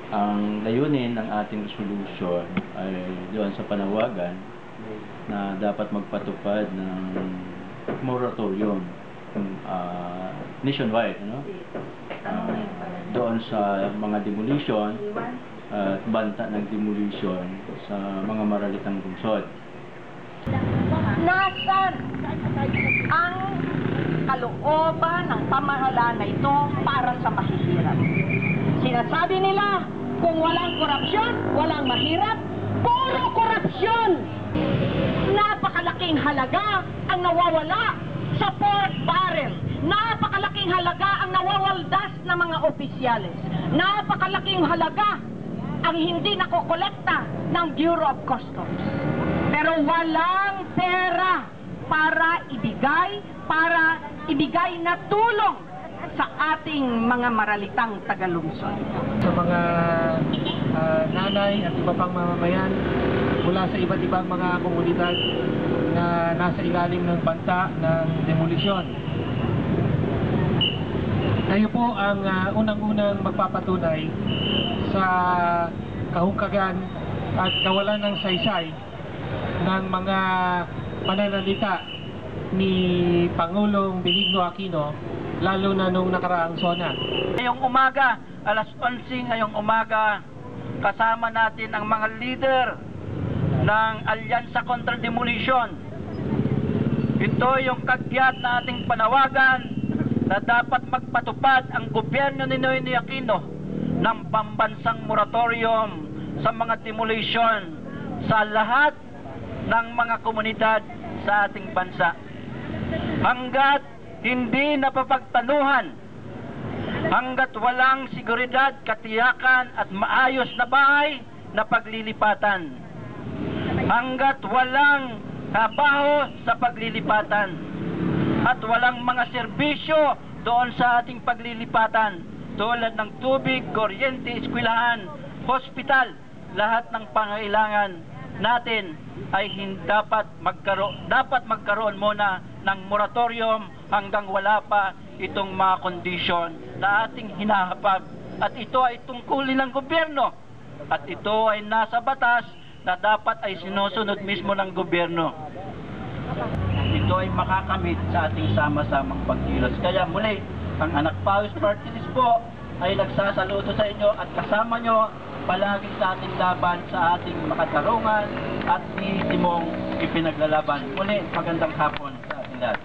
Ang layunin ng ating resolution ay doon sa panawagan na dapat magpatupad ng moratorium nationwide, ano? Doon sa mga demolition at banta ng demolition sa mga maralitang lungsod. Nasaan ang kalooban ng pamahalaan na ito para sa mahihirap? Sinasabi nila, kung walang korupsyon, walang mahirap, puro korupsyon! Napakalaking halaga ang nawawala sa pork barrel. Napakalaking halaga ang nawawaldas ng mga opisyales. Napakalaking halaga ang hindi nakokolekta ng Bureau of Customs. Pero walang pera para ibigay na tulong sa ating mga maralitang tagalungsod. Sa mga nanay at iba pang mamamayan mula sa iba't ibang mga komunidad na nasa ilalim ng banta ng demolisyon. Tayo po ang unang-unang magpapatunay sa kahungkagan at kawalan ng saysay ng mga pananalita ni Pangulong Benigno Aquino, lalo na nung nakaraang SONA. Ngayong umaga, alas 11 ngayong umaga, kasama natin ang mga leader ng Alyansa kontra Demolition. Ito yung kagyat na ating panawagan na dapat magpatupad ang gobyerno ni Noynoy Aquino ng pambansang moratorium sa mga demolition sa lahat ng mga komunidad sa ating bansa. Hanggat hindi napapagtanuhan, hanggat walang seguridad, katiyakan at maayos na bahay na paglilipatan, hanggat walang trabaho sa paglilipatan at walang mga serbisyo doon sa ating paglilipatan tulad ng tubig, kuryente, eskwelahan, hospital, lahat ng pangailangan natin ay dapat magkaroon muna ng moratorium hanggang wala pa itong mga kondisyon na ating hinahapag. At ito ay tungkulin ng gobyerno. At ito ay nasa batas na dapat ay sinusunod mismo ng gobyerno. Ito ay makakamit sa ating sama-samang pagkilos. Kaya muli, ang Anak Pawis Party List po ay nagsasaludo sa inyo at kasama nyo palagi sa ating laban sa ating makatarungan at iisimong ipinaglalaban. Muli, magandang hapon sa ating lahat.